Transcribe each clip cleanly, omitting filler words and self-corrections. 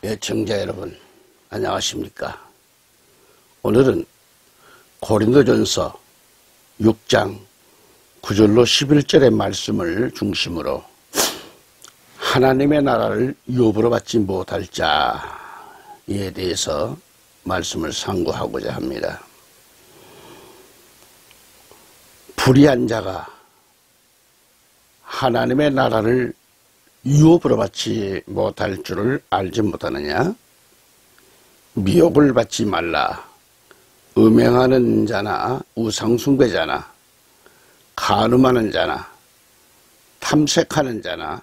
애청자 여러분, 안녕하십니까? 오늘은 고린도전서 6장 9절로 11절의 말씀을 중심으로 하나님의 나라를 유업으로 받지 못할 자에 대해서 말씀을 상고하고자 합니다. 불의한 자가 하나님의 나라를 유업으로 받지 못할 줄을 알지 못하느냐? 미혹을 받지 말라. 음행하는 자나 우상숭배자나 간음하는 자나 탐색하는 자나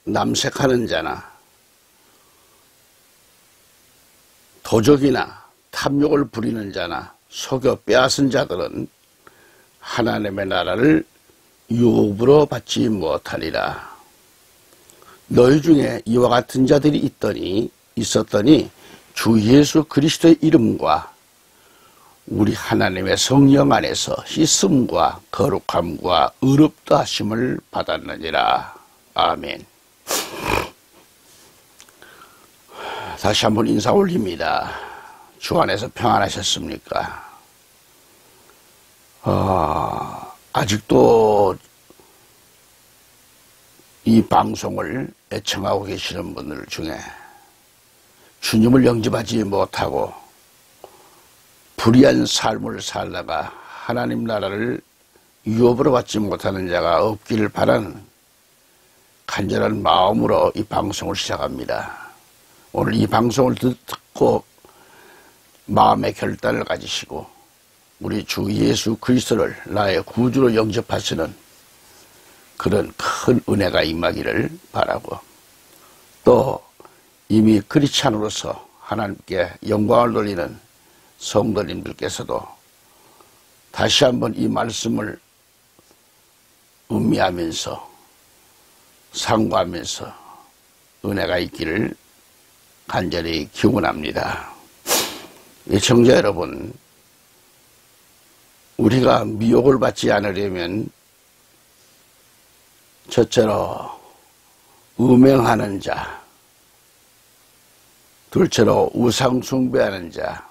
남색하는 자나 도적이나 탐욕을 부리는 자나 속여 빼앗은 자들은 하나님의 나라를 유업으로 받지 못하리라. 너희 중에 이와 같은 자들이 있었더니 주 예수 그리스도의 이름과 우리 하나님의 성령 안에서 씻음과 거룩함과 의롭다 하심을 받았느니라. 아멘. 다시 한번 인사 올립니다. 주 안에서 평안하셨습니까? 아직도 이 방송을 애청하고 계시는 분들 중에 주님을 영접하지 못하고 불의한 삶을 살다가 하나님 나라를 유업으로 받지 못하는 자가 없기를 바라는 간절한 마음으로 이 방송을 시작합니다. 오늘 이 방송을 듣고 마음의 결단을 가지시고 우리 주 예수 그리스도를 나의 구주로 영접하시는 그런 큰 은혜가 임하기를 바라고, 또 이미 크리스찬으로서 하나님께 영광을 돌리는 성도님들께서도 다시 한번 이 말씀을 음미하면서 상고하면서 은혜가 있기를 간절히 기원합니다. 애청자 여러분, 우리가 미혹을 받지 않으려면 첫째로 음행하는 자, 둘째로 우상숭배하는 자,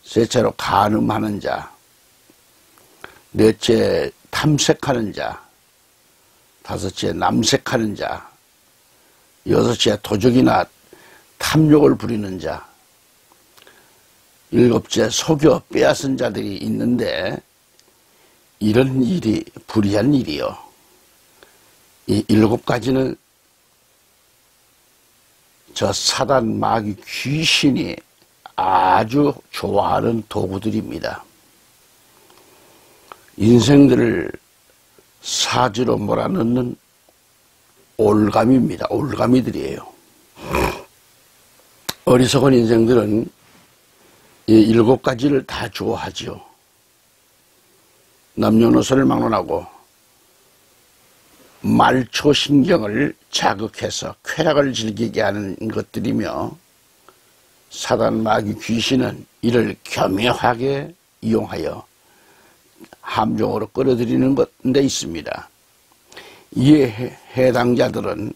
셋째로 간음하는 자, 넷째 탐색하는 자, 다섯째 남색하는 자, 여섯째 도적이나 탐욕을 부리는 자, 일곱째 속여 빼앗은 자들이 있는데, 이런 일이 불의한 일이요. 이 7가지는 저 사단 마귀 귀신이 아주 좋아하는 도구들입니다. 인생들을 사지로 몰아넣는 올가미입니다. 올가미들이에요. 어리석은 인생들은 이 7가지를 다 좋아하죠. 남녀노소를 막론하고 말초신경을 자극해서 쾌락을 즐기게 하는 것들이며, 사단 마귀 귀신은 이를 교묘하게 이용하여 함정으로 끌어들이는 데 있습니다. 이에 해당자들은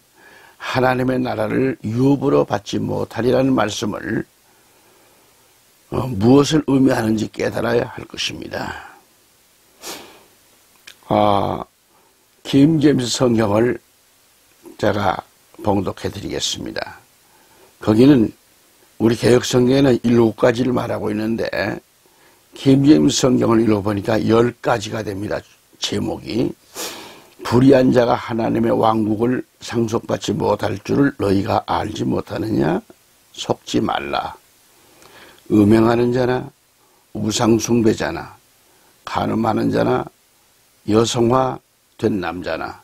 하나님의 나라를 유업으로 받지 못하리라는 말씀을 무엇을 의미하는지 깨달아야 할 것입니다. 김제임스 성경을 제가 봉독해 드리겠습니다. 거기는 우리 개혁성경에는 7가지를 말하고 있는데 김제임스 성경을 읽어보니까 10가지가 됩니다. 제목이 불의한 자가 하나님의 왕국을 상속받지 못할 줄을 너희가 알지 못하느냐? 속지 말라. 음행하는 자나 우상숭배자나 간음하는 자나 여성화 된 남자나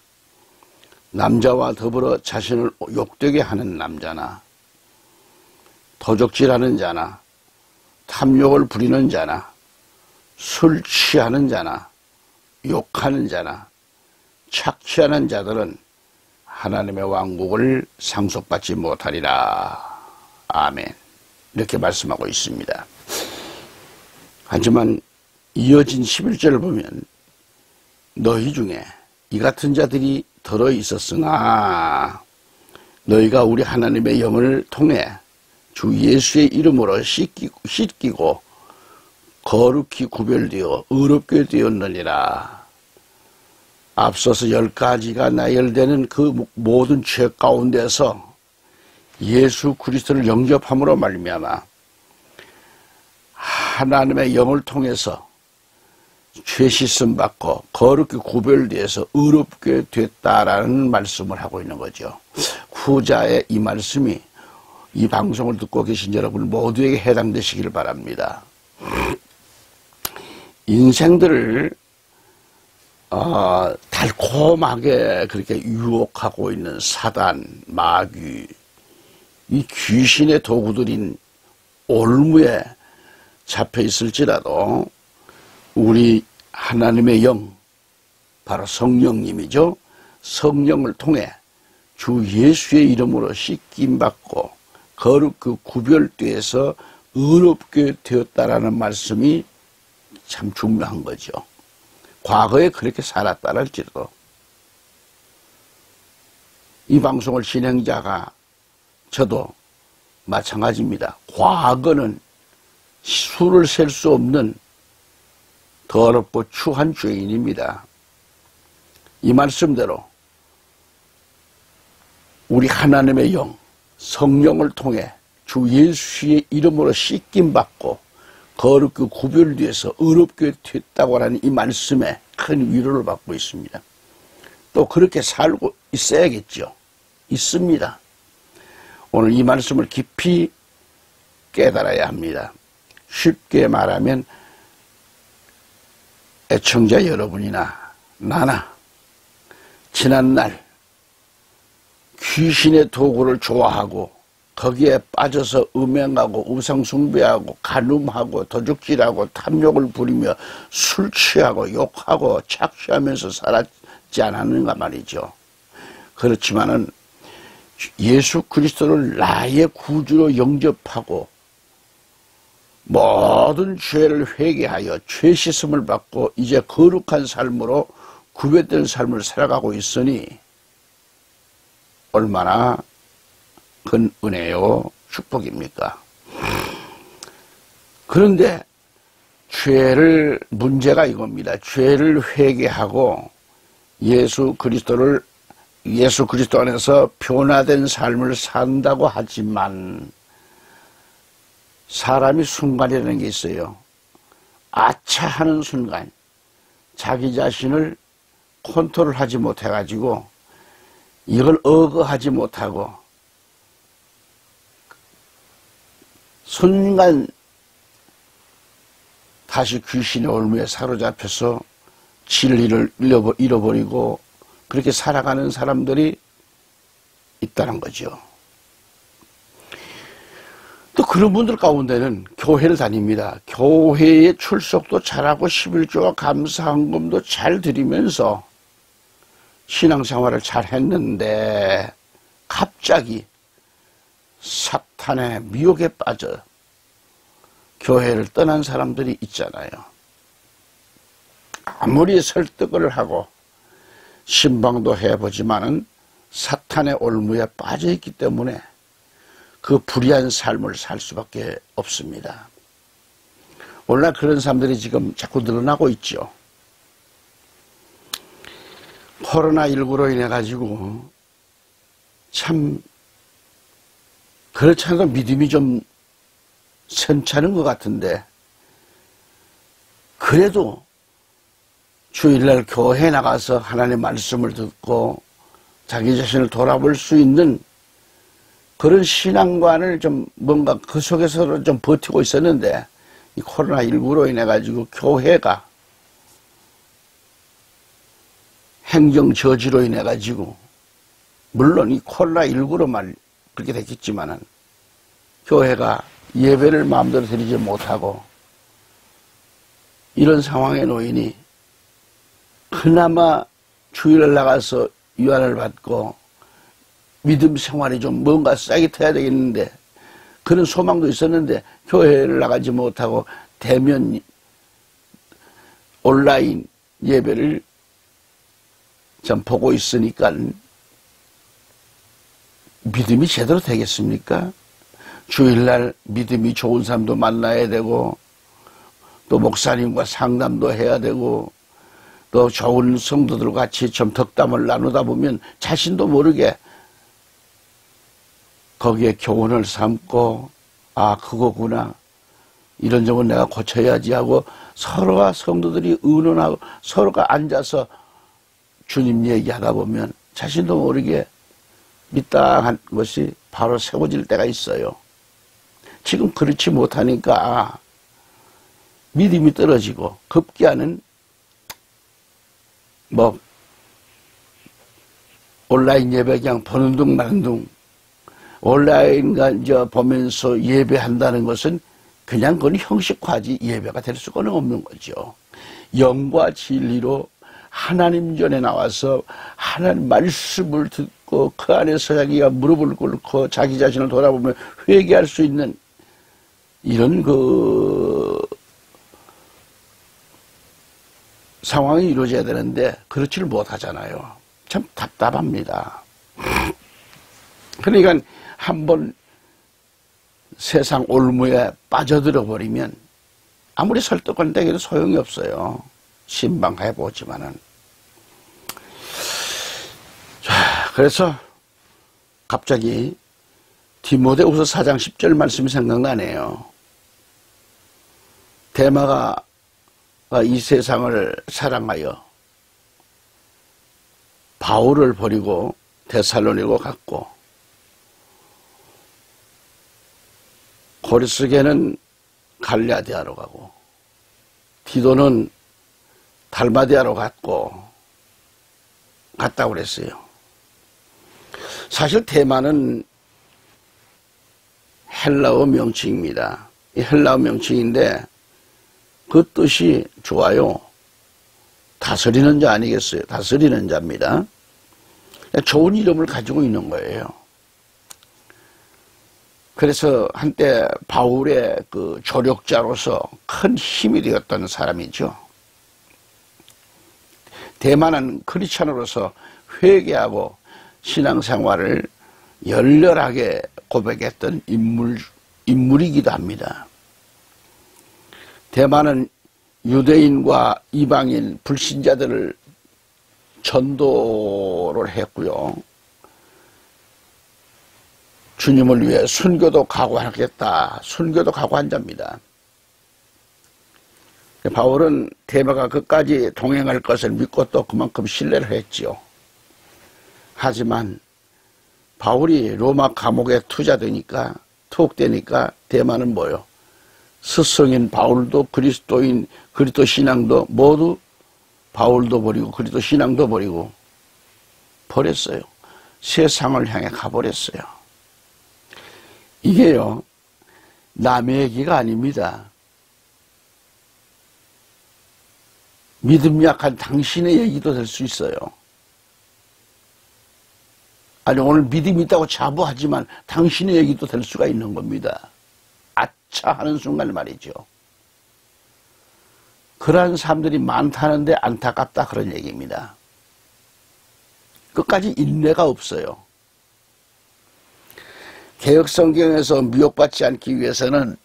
남자와 더불어 자신을 욕되게 하는 남자나 도적질하는 자나 탐욕을 부리는 자나 술 취하는 자나 욕하는 자나 착취하는 자들은 하나님의 왕국을 상속받지 못하리라. 아멘. 이렇게 말씀하고 있습니다. 하지만 이어진 11절을 보면 너희 중에 이 같은 자들이 들어 있었으나 너희가 우리 하나님의 영을 통해 주 예수의 이름으로 씻기고 거룩히 구별되어 의롭게 되었느니라. 앞서서 10가지가 나열되는 그 모든 죄 가운데서 예수 그리스도를 영접함으로 말미암아 하나님의 영을 통해서 죄 씻음 받고 거룩히 구별되어서 의롭게 됐다라는 말씀을 하고 있는 거죠. 후자의 이 말씀이 이 방송을 듣고 계신 여러분 모두에게 해당되시기를 바랍니다. 인생들을 달콤하게 그렇게 유혹하고 있는 사단, 마귀, 이 귀신의 도구들인 올무에 잡혀 있을지라도 우리 하나님의 영, 바로 성령님이죠. 성령을 통해 주 예수의 이름으로 씻김받고 거룩 구별되어서 의롭게 되었다라는 말씀이 참 중요한 거죠. 과거에 그렇게 살았다 할지라도 이 방송을 진행자가 저도 마찬가지입니다. 과거는 수를 셀 수 없는 더럽고 추한 죄인입니다. 이 말씀대로 우리 하나님의 영, 성령을 통해 주 예수의 이름으로 씻김받고 거룩히 구별되어서 의롭게 됐다고 하는 이 말씀에 큰 위로를 받고 있습니다. 또 그렇게 살고 있어야겠죠. 있습니다. 오늘 이 말씀을 깊이 깨달아야 합니다. 쉽게 말하면 애청자 여러분이나 나나 지난날 귀신의 도구를 좋아하고 거기에 빠져서 음행하고 우상숭배하고 간음하고 도둑질하고 탐욕을 부리며 술 취하고 욕하고 착취하면서 살았지 않았는가 말이죠. 그렇지만은 예수 그리스도를 나의 구주로 영접하고 모든 죄를 회개하여 죄 씻음을 받고 이제 거룩한 삶으로 구별된 삶을 살아가고 있으니 얼마나 큰 은혜요 축복입니까? 그런데 문제가 이겁니다. 죄를 회개하고 예수 그리스도 안에서 변화된 삶을 산다고 하지만 사람이 순간이라는 게 있어요. 아차 하는 순간 자기 자신을 컨트롤하지 못해가지고 이걸 억어하지 못하고 순간 다시 귀신의 올무에 사로잡혀서 진리를 잃어버리고 그렇게 살아가는 사람들이 있다는 거죠. 또 그런 분들 가운데는 교회를 다닙니다. 교회에 출석도 잘하고 11조와 감사헌금도 잘 드리면서 신앙생활을 잘 했는데 갑자기 사탄의 미혹에 빠져 교회를 떠난 사람들이 있잖아요. 아무리 설득을 하고 신방도 해보지만은 사탄의 올무에 빠져있기 때문에 그 불의한 삶을 살 수밖에 없습니다. 오늘날 그런 사람들이 지금 자꾸 늘어나고 있죠. 코로나19로 인해 가지고 참 그렇지 않아도 믿음이 좀 선차는 것 같은데 그래도 주일날 교회에 나가서 하나님의 말씀을 듣고 자기 자신을 돌아볼 수 있는 그런 신앙관을 좀 뭔가 그 속에서 좀 버티고 있었는데 이 코로나19로 인해 가지고 교회가 행정 저지로 인해 가지고 물론 이 코로나19로만 그렇게 됐겠지만은 교회가 예배를 마음대로 드리지 못하고 이런 상황에 놓이니 그나마 주일을 나가서 유한을 받고 믿음 생활이 좀 뭔가 싸깃해야 되겠는데 그런 소망도 있었는데 교회를 나가지 못하고 대면 온라인 예배를 좀 보고 있으니까 믿음이 제대로 되겠습니까? 주일날 믿음이 좋은 사람도 만나야 되고, 또 목사님과 상담도 해야 되고, 또 좋은 성도들과 같이 좀 덕담을 나누다 보면 자신도 모르게 거기에 교훈을 삼고, 아, 그거구나. 이런 점은 내가 고쳐야지 하고 서로가 성도들이 의논하고 서로가 앉아서 주님 얘기하다 보면 자신도 모르게 믿다한 것이 바로 세워질 때가 있어요. 지금 그렇지 못하니까 믿음이 떨어지고 급기야는 뭐 온라인 예배 그냥 보는 둥 마는 둥 온라인 보면서 예배한다는 것은 그냥 그건 형식화지 예배가 될 수가 없는 거죠. 영과 진리로 하나님 전에 나와서 하나님 말씀을 듣고 그 안에서 자기가 무릎을 꿇고 자기 자신을 돌아보며 회개할 수 있는 이런 상황이 이루어져야 되는데 그렇지를 못하잖아요. 참 답답합니다. 그러니까 한번 세상 올무에 빠져들어 버리면 아무리 설득한다고 해도 소용이 없어요. 신방해보지만은. 자, 그래서 갑자기 디모데후서 4장 10절 말씀이 생각나네요. 데마가 이 세상을 사랑하여 바울을 버리고 데살로니가로 갔고 고리스게는 갈라디아로 가고 디도는 달마디아로 갔다고 그랬어요. 사실 대마는 헬라어 명칭입니다. 이 헬라어 명칭인데 그 뜻이 좋아요. 다스리는 자 아니겠어요? 다스리는 자입니다. 좋은 이름을 가지고 있는 거예요. 그래서 한때 바울의 그 조력자로서 큰 힘이 되었던 사람이죠. 대만은 크리스찬으로서 회개하고 신앙생활을 열렬하게 고백했던 인물이기도 합니다. 대만은 유대인과 이방인 불신자들을 전도를 했고요. 주님을 위해 순교도 각오하겠다. 순교도 각오한 자입니다. 바울은 대마가 끝까지 동행할 것을 믿고 또 그만큼 신뢰를 했지요. 하지만 바울이 로마 감옥에 투자되니까 투옥되니까 대마는 뭐요? 스승인 바울도 그리스도인 그리스도 신앙도 모두 바울도 버리고 그리스도 신앙도 버리고 버렸어요. 세상을 향해 가버렸어요. 이게요 남의 얘기가 아닙니다. 믿음 약한 당신의 얘기도 될 수 있어요. 아니 오늘 믿음이 있다고 자부하지만 당신의 얘기도 될 수가 있는 겁니다. 아차 하는 순간 말이죠. 그러한 사람들이 많다는데 안타깝다 그런 얘기입니다. 끝까지 인내가 없어요. 개혁성경에서 미혹받지 않기 위해서는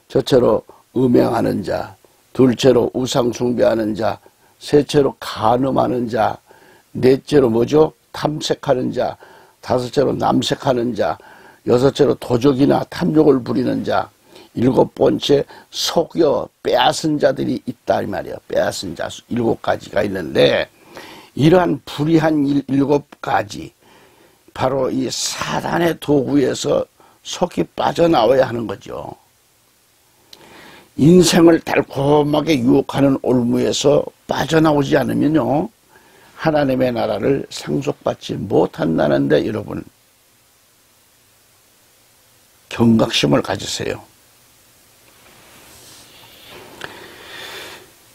첫째로 음행하는 자, 둘째로 우상숭배하는 자, 셋째로 간음하는 자, 넷째로 뭐죠? 탐색하는 자, 다섯째로 남색하는 자, 여섯째로 도적이나 탐욕을 부리는 자, 일곱 번째 속여 빼앗은 자들이 있다 이 말이에요. 빼앗은 자 7가지가 있는데 이러한 불의한 7가지 바로 이 사단의 도구에서 속히 빠져나와야 하는 거죠. 인생을 달콤하게 유혹하는 올무에서 빠져나오지 않으면요 하나님의 나라를 상속받지 못한다는데 여러분 경각심을 가지세요.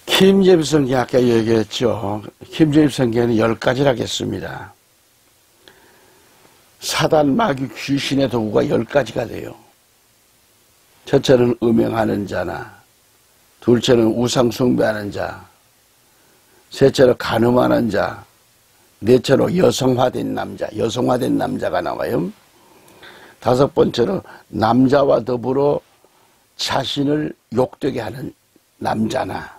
김제입 성경 아까 얘기했죠. 김제입 성경에는 10가지라고 했습니다. 사단 마귀 귀신의 도구가 10가지가 돼요. 첫째는 음행하는 자나 둘째는 우상 숭배하는 자 셋째로 간음하는 자 넷째로 여성화된 남자, 여성화된 남자가 나와요. 다섯 번째로 남자와 더불어 자신을 욕되게 하는 남자나,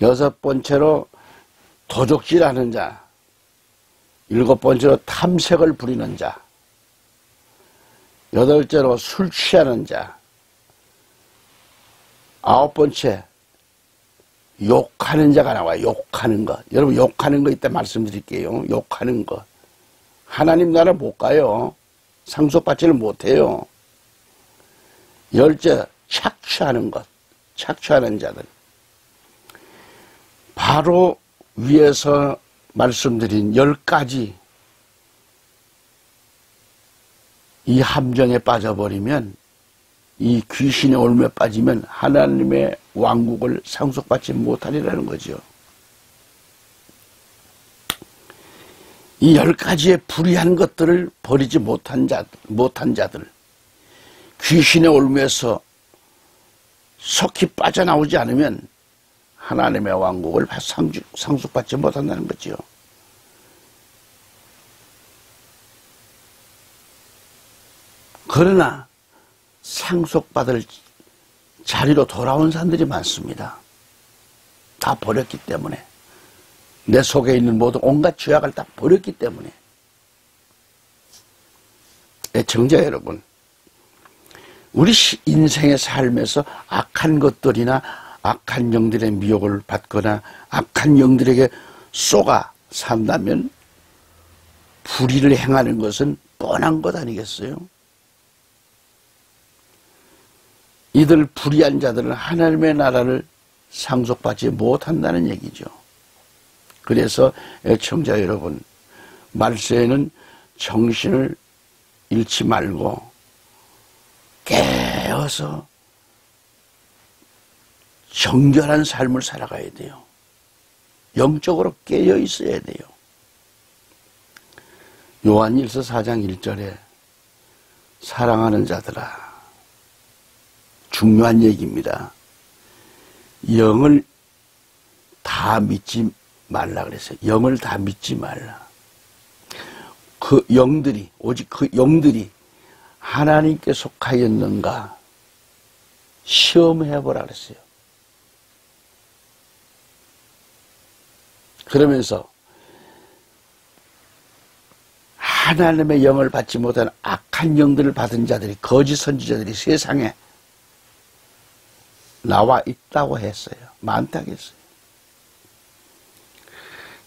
여섯 번째로 도적질하는 자, 일곱 번째로 탐색을 부리는 자, 여덟째로 술 취하는 자, 아홉 번째 욕하는 자가 나와요. 욕하는 것. 여러분 욕하는 거 이따 말씀드릴게요. 욕하는 것. 하나님 나라 못 가요. 상속받지를 못해요. 열째 착취하는 것. 착취하는 자들. 바로 위에서 말씀드린 10가지 이 함정에 빠져버리면, 이 귀신의 올무에 빠지면 하나님의 왕국을 상속받지 못하리라는 거죠. 이 10가지의 불의한 것들을 버리지 못한 자들, 귀신의 올무에서 속히 빠져나오지 않으면 하나님의 왕국을 상속받지 못한다는 거죠. 그러나 상속받을 자리로 돌아온 사람들이 많습니다. 다 버렸기 때문에. 내 속에 있는 모든 온갖 죄악을 다 버렸기 때문에. 애청자 여러분, 우리 인생의 삶에서 악한 것들이나 악한 영들의 미혹을 받거나 악한 영들에게 쏘가 산다면 불의를 행하는 것은 뻔한 것 아니겠어요? 이들 불의한 자들은 하나님의 나라를 상속받지 못한다는 얘기죠. 그래서 애청자 여러분, 말세에는 정신을 잃지 말고 깨어서 정결한 삶을 살아가야 돼요. 영적으로 깨어 있어야 돼요. 요한일서 4장 1절에 사랑하는 자들아, 중요한 얘기입니다. 영을 다 믿지 말라 그랬어요. 영을 다 믿지 말라. 그 영들이, 오직 그 영들이 하나님께 속하였는가 시험해보라 그랬어요. 그러면서 하나님의 영을 받지 못한 악한 영들을 받은 자들이, 거짓 선지자들이 세상에 나와 있다고 했어요. 많다고 했어요.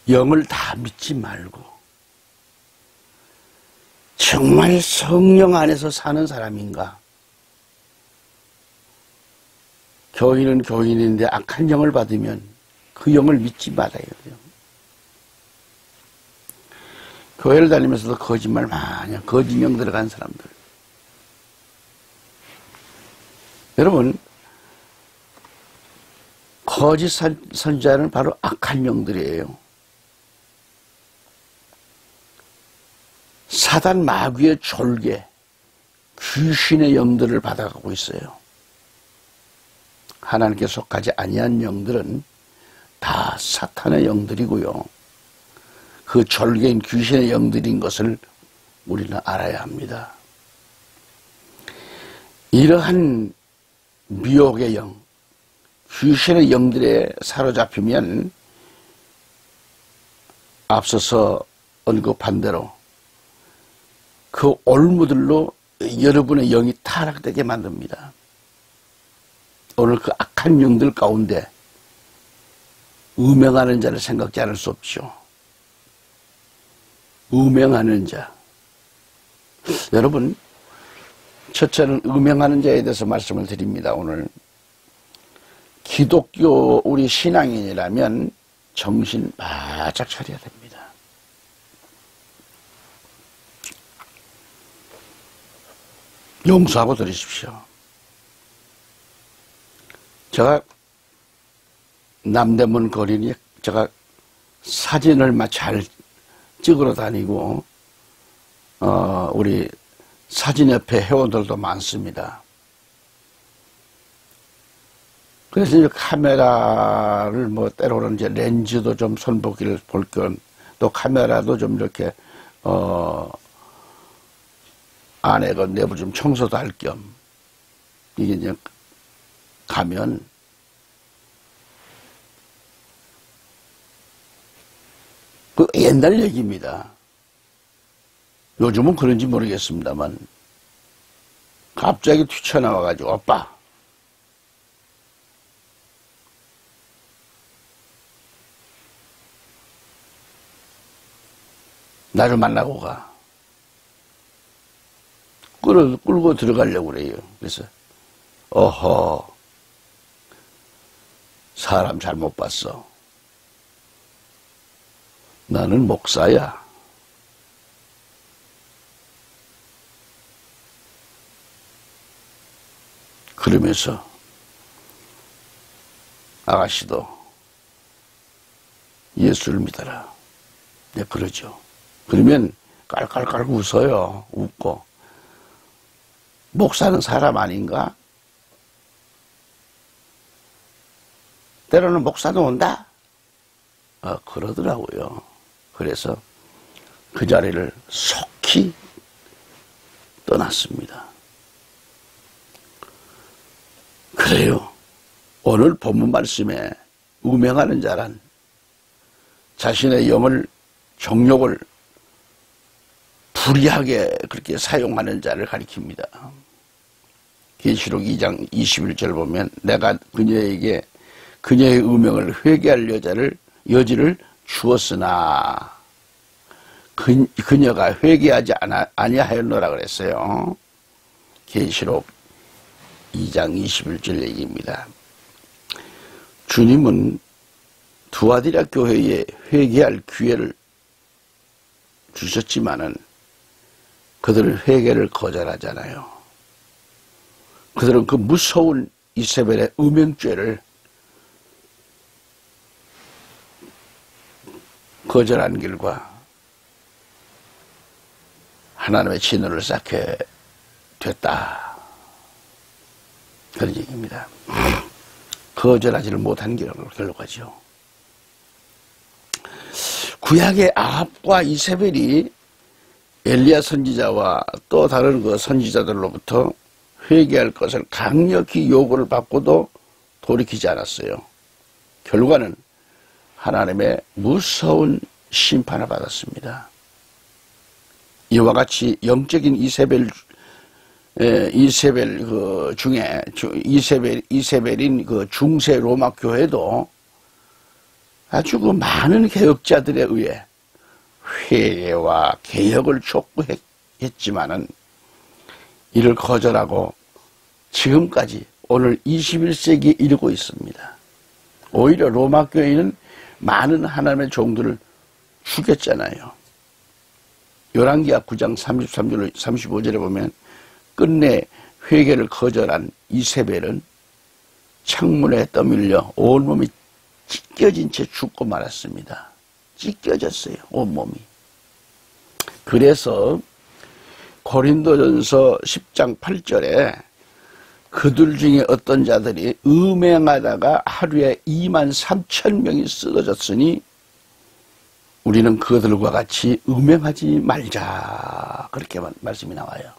영을 다 믿지 말고 정말 성령 안에서 사는 사람인가? 교인은 교인인데 악한 영을 받으면 그 영을 믿지 말아야 돼요. 교회를 다니면서도 거짓말 많이 해요. 거짓 영 들어간 사람들. 여러분, 거짓 선지자는 바로 악한 영들이에요. 사단 마귀의 졸개, 귀신의 영들을 받아가고 있어요. 하나님께 속하지 아니한 영들은 다 사탄의 영들이고요. 그 졸개인 귀신의 영들인 것을 우리는 알아야 합니다. 이러한 미혹의 영, 귀신의 영들에 사로잡히면 앞서서 언급한 대로 그 올무들로 여러분의 영이 타락되게 만듭니다. 오늘 그 악한 영들 가운데 음행하는 자를 생각지 않을 수 없죠. 음행하는 자. 여러분, 첫째는 음행하는 자에 대해서 말씀을 드립니다. 오늘 기독교 우리 신앙인이라면 정신 바짝 차려야 됩니다. 용서하고 들으십시오. 제가 남대문 거리니 제가 사진을 막 잘 찍으러 다니고 우리 사진협회 회원들도 많습니다. 그래서 이제 카메라를 뭐 때로는 이제 렌즈도 좀 손보기를 볼 겸 또 카메라도 좀 이렇게 안에 그 내부 좀 청소도 할 겸 이게 이제 가면 그 옛날 얘기입니다. 요즘은 그런지 모르겠습니다만 갑자기 튀쳐나와가지고 오빠 나를 만나고 가. 끌고 들어가려고 그래요. 그래서 어허 사람 잘못 봤어. 나는 목사야. 그러면서 아가씨도 예수를 믿어라. 네, 그러죠. 그러면 깔깔깔 웃어요. 웃고. 목사는 사람 아닌가? 때로는 목사도 온다? 그러더라고요. 그래서 그 자리를 속히 떠났습니다. 그래요. 오늘 본문 말씀에 음행하는 자란 자신의 영을 정욕을 불의하게 그렇게 사용하는 자를 가리킵니다. 계시록 2장 21절 보면 내가 그녀에게 그녀의 음행을 회개할 여지를 주었으나 그녀가 회개하지 아니하였노라 그랬어요. 계시록 2장 21절 얘기입니다. 주님은 두아디라 교회에 회개할 기회를 주셨지만은 그들은 회개를 거절하잖아요. 그들은 그 무서운 이세벨의 음행죄를 거절한 결과 하나님의 진노를 쌓게 됐다. 그런 얘기입니다. 거절하지를 못한 결과죠. 구약의 아합과 이세벨이 엘리야 선지자와 또 다른 그 선지자들로부터 회개할 것을 강력히 요구를 받고도 돌이키지 않았어요. 결과는 하나님의 무서운 심판을 받았습니다. 이와 같이 영적인 이세벨 그 중에 이세벨인 그 중세 로마 교회도 아주 그 많은 개혁자들에 의해 회개와 개혁을 촉구했지만은 이를 거절하고 지금까지 오늘 21세기에 이르고 있습니다. 오히려 로마 교회는 많은 하나님의 종들을 죽였잖아요. 열왕기하 9장 33절 35절에 보면 끝내 회개를 거절한 이세벨은 창문에 떠밀려 온몸이 찢겨진 채 죽고 말았습니다. 찢겨졌어요. 온몸이. 그래서 고린도전서 10장 8절에 그들 중에 어떤 자들이 음행하다가 하루에 23,000명이 쓰러졌으니 우리는 그들과 같이 음행하지 말자. 그렇게 말씀이 나와요.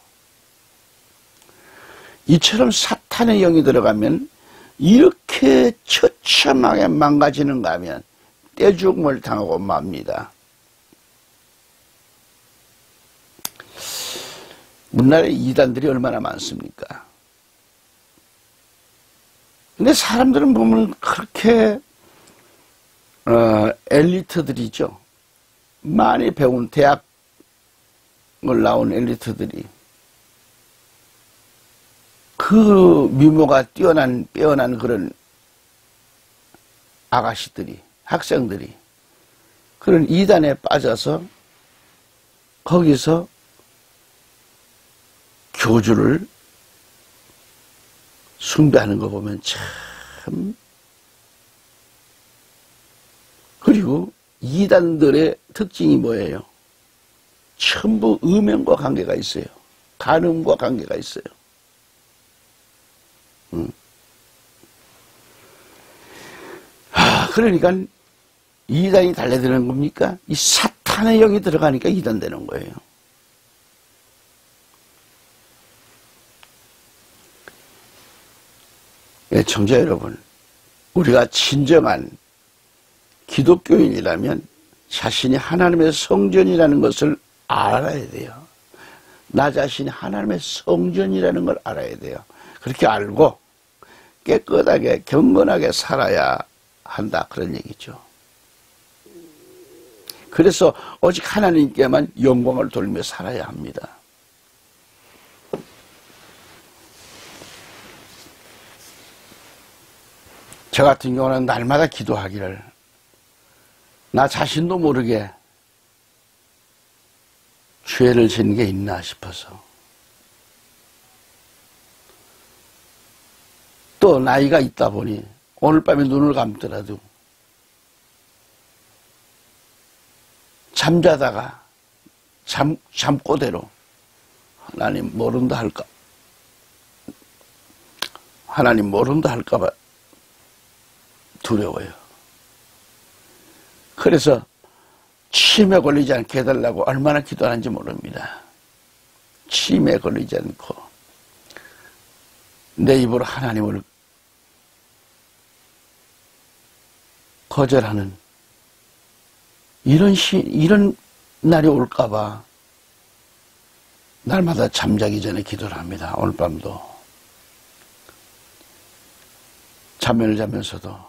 이처럼 사탄의 영이 들어가면 이렇게 처참하게 망가지는가 하면 떼죽음을 당하고 맙니다. 문날에 이단들이 얼마나 많습니까? 근데 사람들은 보면 그렇게 엘리트들이죠. 많이 배운 대학을 나온 엘리트들이 그 미모가 빼어난 그런 아가씨들이 학생들이 그런 이단에 빠져서 거기서 교주를 숭배하는 거 보면 참. 그리고 이단들의 특징이 뭐예요? 전부 음행과 관계가 있어요. 간음과 관계가 있어요. 그러니까 이단이 달려드는 겁니까? 이 사탄의 영이 들어가니까 이단 되는 거예요. 애청자 여러분, 우리가 진정한 기독교인이라면 자신이 하나님의 성전이라는 것을 알아야 돼요. 나 자신이 하나님의 성전이라는 걸 알아야 돼요. 그렇게 알고 깨끗하게 경건하게 살아야 한다, 그런 얘기죠. 그래서 오직 하나님께만 영광을 돌리며 살아야 합니다. 저 같은 경우는 날마다 기도하기를 나 자신도 모르게 죄를 지은 게 있나 싶어서, 또 나이가 있다 보니 오늘 밤에 눈을 감더라도 잠자다가 잠꼬대로 하나님 모른다 할까, 하나님 모른다 할까봐 두려워요. 그래서 치매에 걸리지 않게 해달라고 얼마나 기도하는지 모릅니다. 치매에 걸리지 않고 내 입으로 하나님을 거절하는 이런 날이 올까봐 날마다 잠자기 전에 기도를 합니다. 오늘 밤도 잠을 자면서도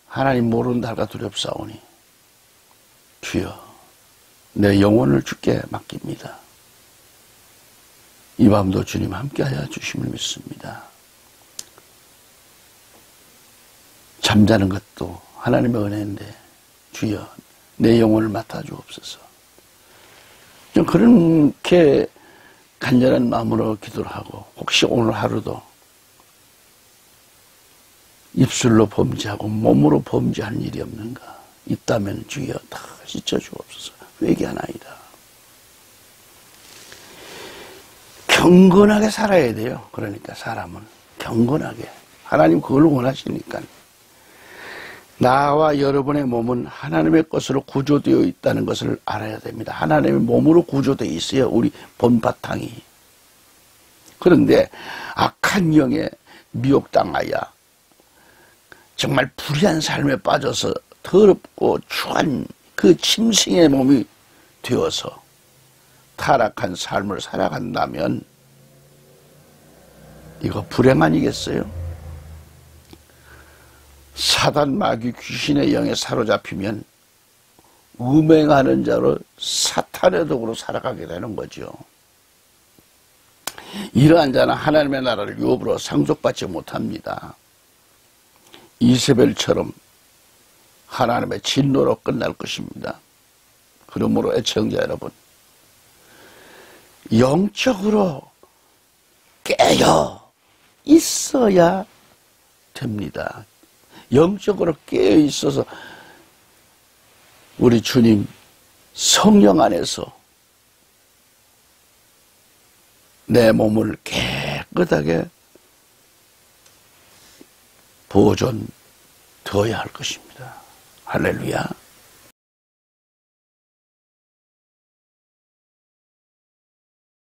하나님 모른다 할까 두렵사오니 주여 내 영혼을 주께 맡깁니다. 이 밤도 주님 함께하여 주심을 믿습니다. 잠자는 것도 하나님의 은혜인데 주여 내 영혼을 맡아주옵소서. 좀 그렇게 간절한 마음으로 기도를 하고, 혹시 오늘 하루도 입술로 범죄하고 몸으로 범죄하는 일이 없는가 있다면 주여 다 씻어주옵소서. 회개하나이다. 경건하게 살아야 돼요. 그러니까 사람은 경건하게, 하나님 그걸 원하시니까. 나와 여러분의 몸은 하나님의 것으로 구조되어 있다는 것을 알아야 됩니다. 하나님의 몸으로 구조되어 있어요, 우리 본바탕이. 그런데 악한 영에 미혹당하여 정말 불의한 삶에 빠져서 더럽고 추한 그 짐승의 몸이 되어서 타락한 삶을 살아간다면 이거 불행 아니겠어요? 사단 마귀 귀신의 영에 사로잡히면 음행하는 자로 사탄의 도구로 살아가게 되는 거죠. 이러한 자는 하나님의 나라를 유업으로 상속받지 못합니다. 이세벨처럼 하나님의 진노로 끝날 것입니다. 그러므로 애청자 여러분, 영적으로 깨어 있어야 됩니다. 영적으로 깨어 있어서 우리 주님 성령 안에서 내 몸을 깨끗하게 보존되어야 할 것입니다. 할렐루야.